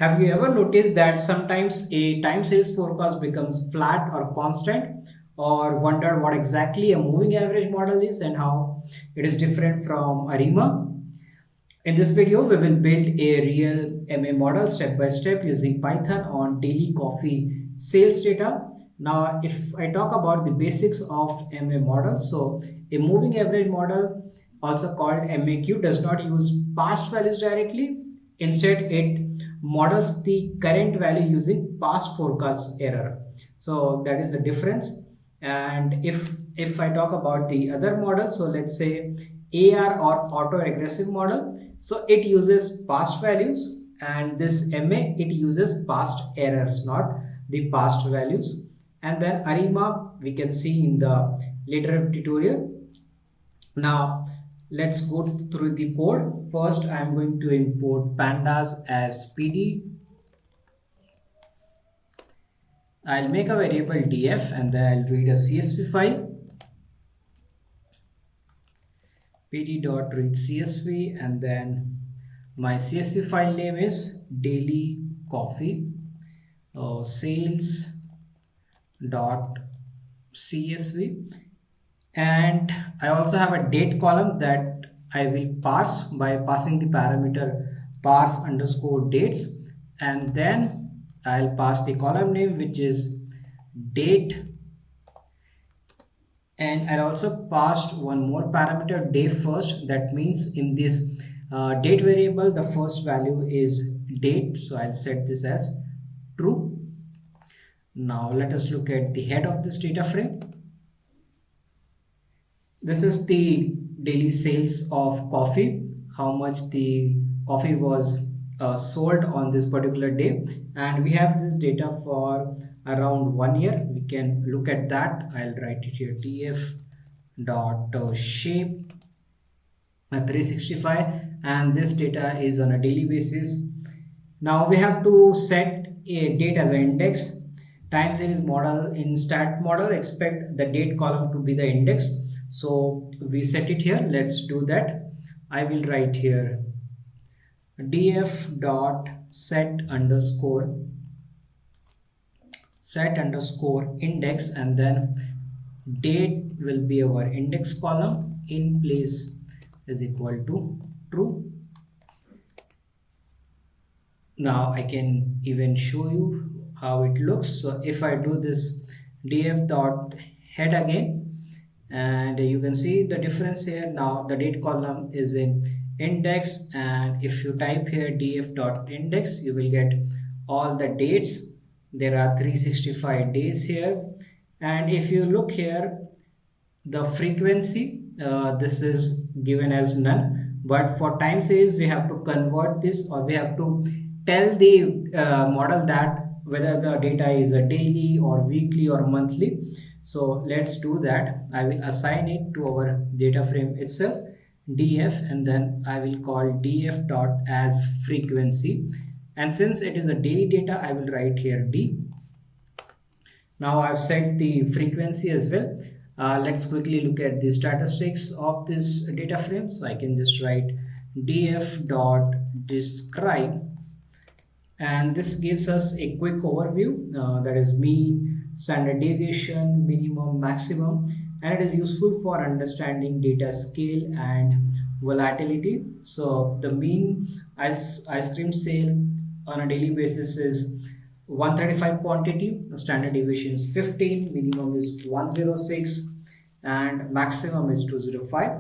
Have you ever noticed that sometimes a time series forecast becomes flat or constant, or wondered what exactly a moving average model is and how it is different from ARIMA? In this video, we will build a real MA model step by step using Python on daily coffee sales data. Now, if I talk about the basics of MA model, so a moving average model, also called MAQ, does not use past values directly. Instead, it models the current value using past forecast error. So that is the difference. And if I talk about the other model, so let's say AR or auto-regressive model, so it uses past values, and this MA, it uses past errors, not the past values. And then ARIMA, we can see in the later tutorial. Now, let's go through the code. First, I'm going to import pandas as PD. I'll make a variable df and then I'll read a CSV file. pd.read CSV, and then my CSV file name is daily coffee sales dot CSV, and I also have a date column that I will parse by passing the parameter parse underscore dates, and then I'll pass the column name, which is date, and I'll also passed one more parameter day first. That means in this date variable the first value is date, so I'll set this as true. Now let us look at the head of this data frame. This is the daily sales of coffee, how much the coffee was sold on this particular day, and we have this data for around 1 year. We can look at that. I'll write it here, df dot shape 365, and this data is on a daily basis. Now we have to set a date as an index. Time series model in stat model expect the date column to be the index, so we set it here. Let's do that. I will write here df dot set underscore index, and then date will be our index column, in place is equal to true. Now I can even show you how it looks. So if I do this df dot head again, and you can see the difference here. Now the date column is in index, and if you type here df dot index, you will get all the dates. There are 365 days here, and if you look here, the frequency, this is given as none, but for time series we have to convert this, or we have to tell the model that whether the data is a daily or weekly or monthly. So let's do that. I will assign it to our data frame itself, df, and then I will call df dot as frequency, and since it is a daily data, I will write here d. Now I've set the frequency as well. Let's quickly look at the statistics of this data frame. So I can just write df dot describe, and this gives us a quick overview, that is mean, standard deviation, minimum, maximum, and it is useful for understanding data scale and volatility. So the mean ice cream sale on a daily basis is 135 quantity, the standard deviation is 15, minimum is 106, and maximum is 205.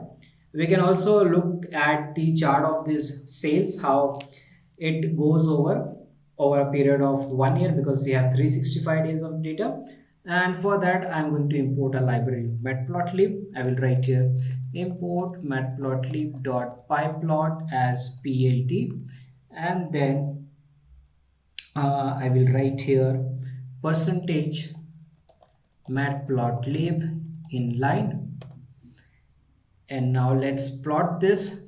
We can also look at the chart of this sales, how it goes over a period of 1 year, because we have 365 days of data. And for that I'm going to import a library, matplotlib. I will write here import matplotlib.pyplot as plt, and then I will write here percentage matplotlib inline, and now let's plot this.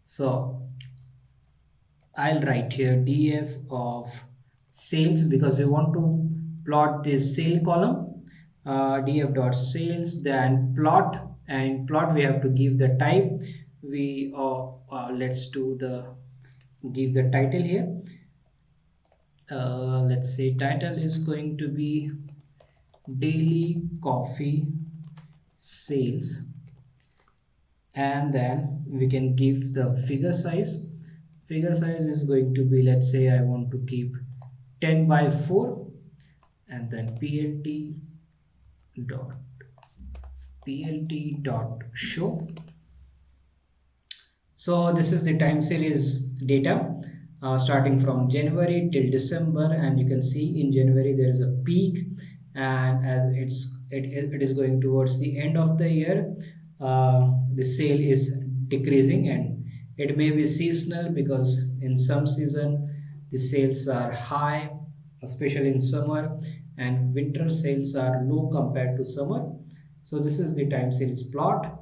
So I'll write here df of sales, because we want to plot this sale column, df dot sales, then plot, and plot we have to give the type. We let's do the give the title here, Let's say title is going to be daily coffee sales, and then we can give the figure size is going to be, let's say I want to keep 10 by 4, and then dot plt dot show. So this is the time series data starting from January till December, and you can see in January there is a peak, and as it is going towards the end of the year, the sale is decreasing, and it may be seasonal because in some season the sales are high, especially in summer, and winter sales are low compared to summer. So this is the time series plot.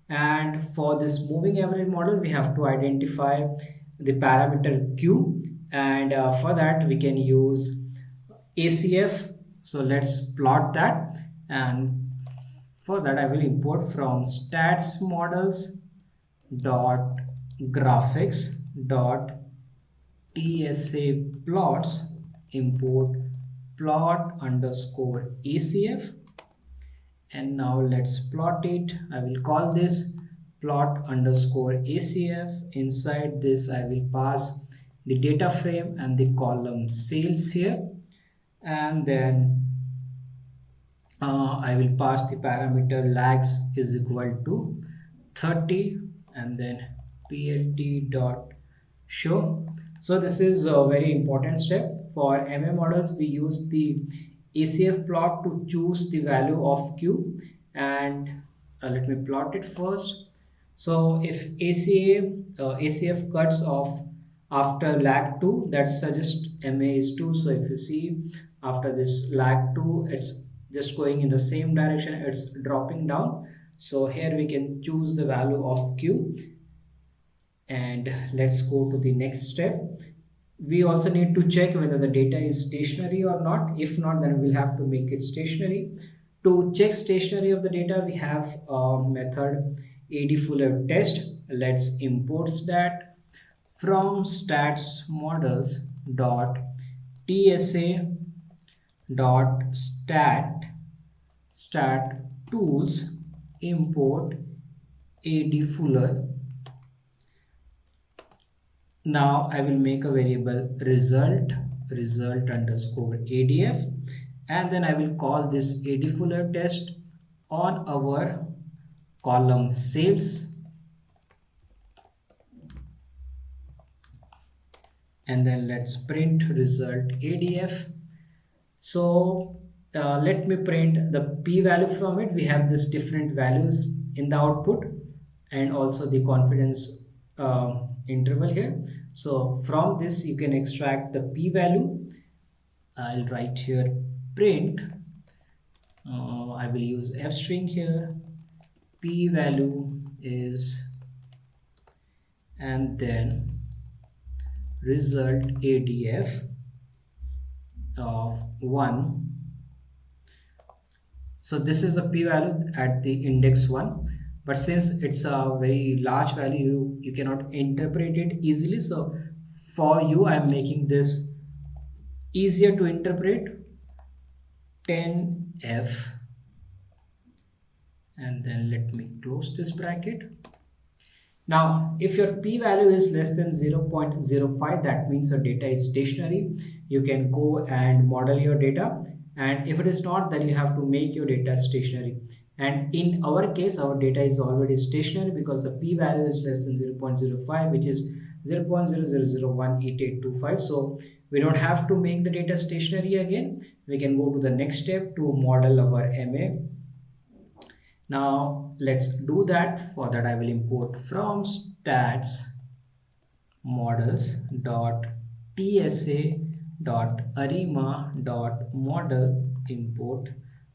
And for this moving average model, we have to identify the parameter Q, and for that we can use ACF. So let's plot that, and for that I will import from Statsmodels dot graphics dot TSA plots, import plot underscore ACF, and now let's plot it. I will call this plot underscore ACF. Inside this I will pass the data frame and the column sales here, and then I will pass the parameter lags is equal to 30, and then plt dot show. So this is a very important step. For MA models, we use the ACF plot to choose the value of Q, and let me plot it first. So if ACF cuts off after lag 2, that suggests MA is 2. So if you see after this lag 2, it's just going in the same direction, it's dropping down. So here we can choose the value of Q, and let's go to the next step. We also need to check whether the data is stationary or not. If not, then we'll have to make it stationary. To check stationary of the data, we have a method AD test. Let's import that from statsmodels dot tsa dot stat tools, import AD fuller. Now I will make a variable result underscore ADF, and then I will call this AD fuller test on our column sales, and then let's print result ADF. So let me print the p value from it. We have this different values in the output, and also the confidence interval here. So from this you can extract the p value. I'll write here print. I will use f string here. P value is, and then result ADF of 1. So this is the p value at the index 1, but since it's a very large value, you cannot interpret it easily. So for you I'm making this easier to interpret, 10f, and then let me close this bracket. Now, if your p-value is less than 0.05, that means your data is stationary. You can go and model your data. And if it is not, then you have to make your data stationary. And in our case, our data is already stationary because the p-value is less than 0.05, which is 0.00018825. So we don't have to make the data stationary again. We can go to the next step to model our MA. Now let's do that. For that I will import from statsmodels.tsa.arima.model, import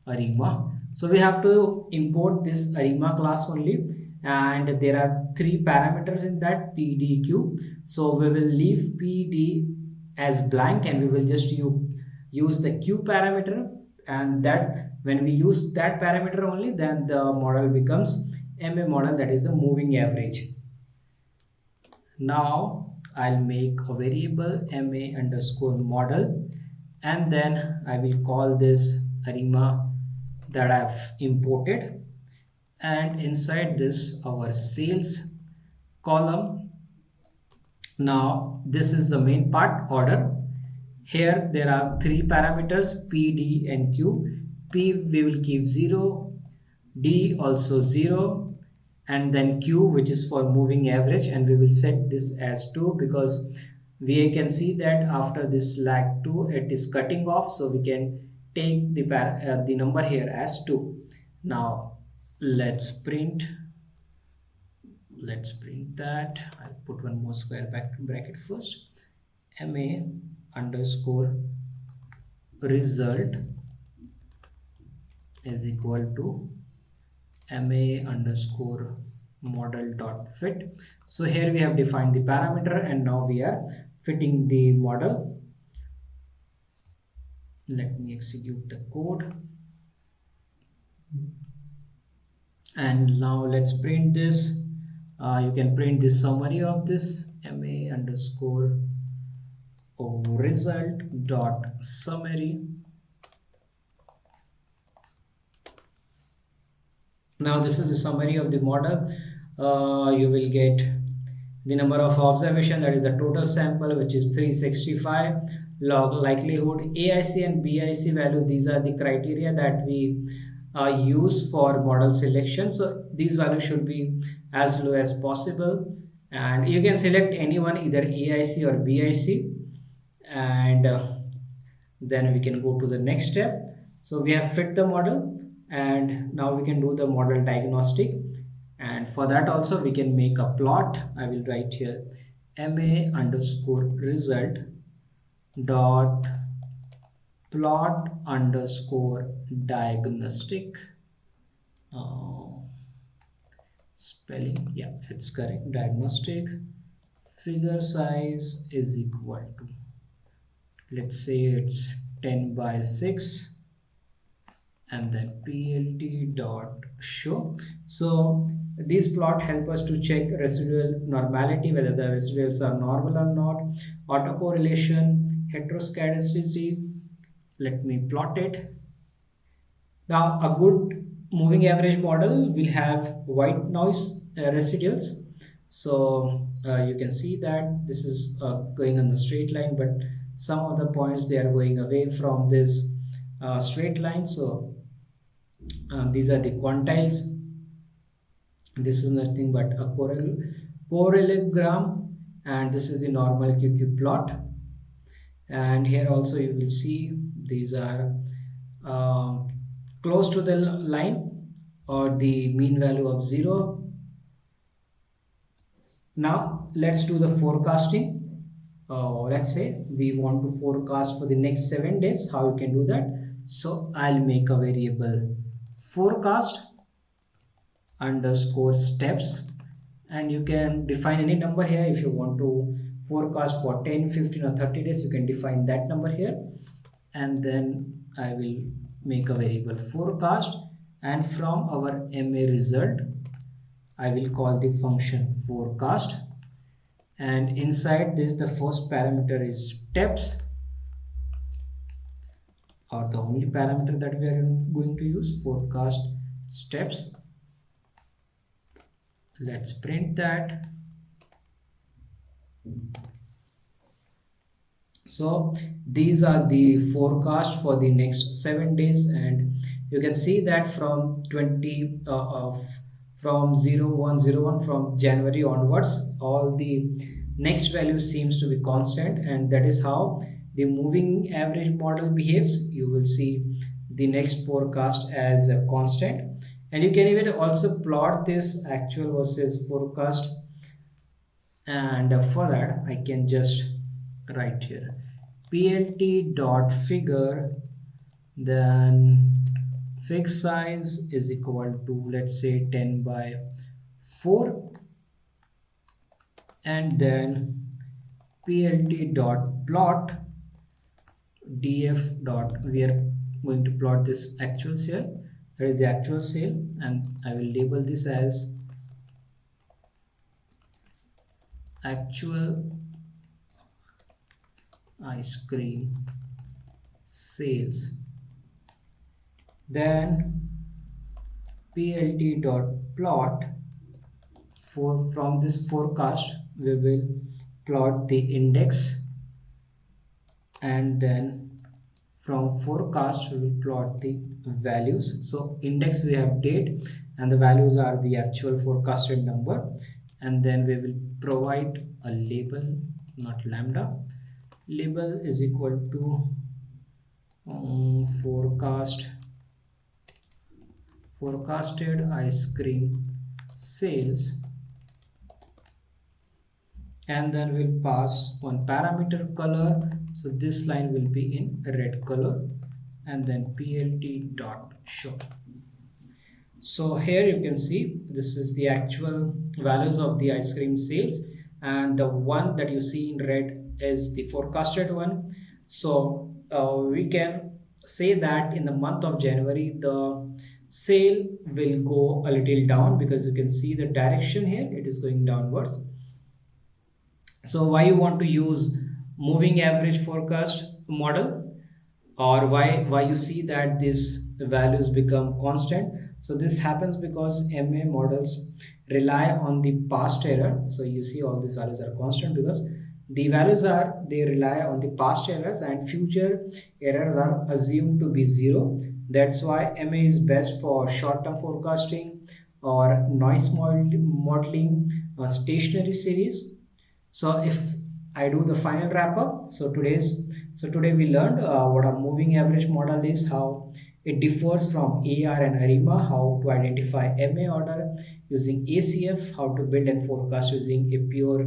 ARIMA. So we have to import this ARIMA class only, and there are 3 parameters in that, PDQ. So we will leave PD as blank, and we will just use the Q parameter, and that when we use that parameter only, then the model becomes MA model, that is the moving average. Now I'll make a variable ma underscore model, and then I will call this ARIMA that I've imported, and inside this our sales column. Now this is the main part, order. Here there are three parameters, p, d and q. P we will keep 0, d also 0, and then q, which is for moving average, and we will set this as 2 because we can see that after this lag 2 it is cutting off, so we can take the number here as 2. Now let's print that. I'll put one more square bracket first. Ma underscore result is equal to ma underscore model dot fit. So here we have defined the parameter, and now we are fitting the model. Let me execute the code, and now let's print this. You can print the summary of this, ma underscore result dot summary. Now this is a summary of the model. You will get the number of observation, that is the total sample, which is 365. Log likelihood, AIC and BIC value, these are the criteria that we use for model selection. So these values should be as low as possible, and you can select anyone, either AIC or BIC, and then we can go to the next step. So we have fit the model, and now we can do the model diagnostic, and for that also we can make a plot. I will write here ma underscore result dot plot underscore diagnostic. Spelling, yeah, it's correct, diagnostic. Figure size is equal to, let's say it's 10 by 6, and then plt dot show. So this plot help us to check residual normality, whether the residuals are normal or not, autocorrelation, heteroscedasticity. Let me plot it. Now a good moving average model will have white noise residuals. So you can see that this is going on the straight line, but some of the points they are going away from this straight line. So these are the quantiles. This is nothing but a correlogram, and this is the normal QQ plot. And here also you will see these are close to the line or the mean value of 0. Now let's do the forecasting. Let's say we want to forecast for the next 7 days. How you can do that? So I'll make a variable forecast underscore steps, and you can define any number here. If you want to forecast for 10, 15 or 30 days, you can define that number here, and then I will make a variable forecast, and from our ma result I will call the function forecast, and inside this the first parameter is steps, or the only parameter that we are going to use, forecast steps. Let's print that. So these are the forecast for the next 7 days, and you can see that from 0101 from January onwards, all the next value seems to be constant, and that is how the moving average model behaves. You will see the next forecast as a constant, and you can even also plot this actual versus forecast, and for that I can just write here plt dot figure, then fixed size is equal to, let's say, 10 by 4, and then plt dot plot df dot, we are going to plot this actuals here, that is the actual sale, and I will label this as actual ice cream sales. Then plt dot plot, for from this forecast we will plot the index, and then from forecast we will plot the values. So index we have date and the values are the actual forecasted number, and then we will provide a label, not lambda. Label is equal to forecasted ice cream sales, and then we'll pass one parameter color. So this line will be in red color, and then plt dot show. So here you can see this is the actual values of the ice cream sales, and the one that you see in red is the forecasted one. So we can say that in the month of January the sale will go a little down, because you can see the direction here, it is going downwards. So why you want to use moving average forecast model, or why you see that these values become constant? So this happens because ma models rely on the past error. So you see all these values are constant because the values are, they rely on the past errors, and future errors are assumed to be zero. That's why ma is best for short term forecasting or noise modeling, stationary series. So if I do the final wrap up, so today we learned what a moving average model is, how it differs from AR and ARIMA, how to identify MA order using ACF, how to build and forecast using a pure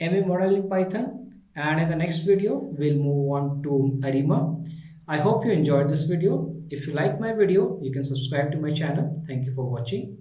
MA model in Python. And in the next video, we'll move on to ARIMA. I hope you enjoyed this video. If you like my video, you can subscribe to my channel. Thank you for watching.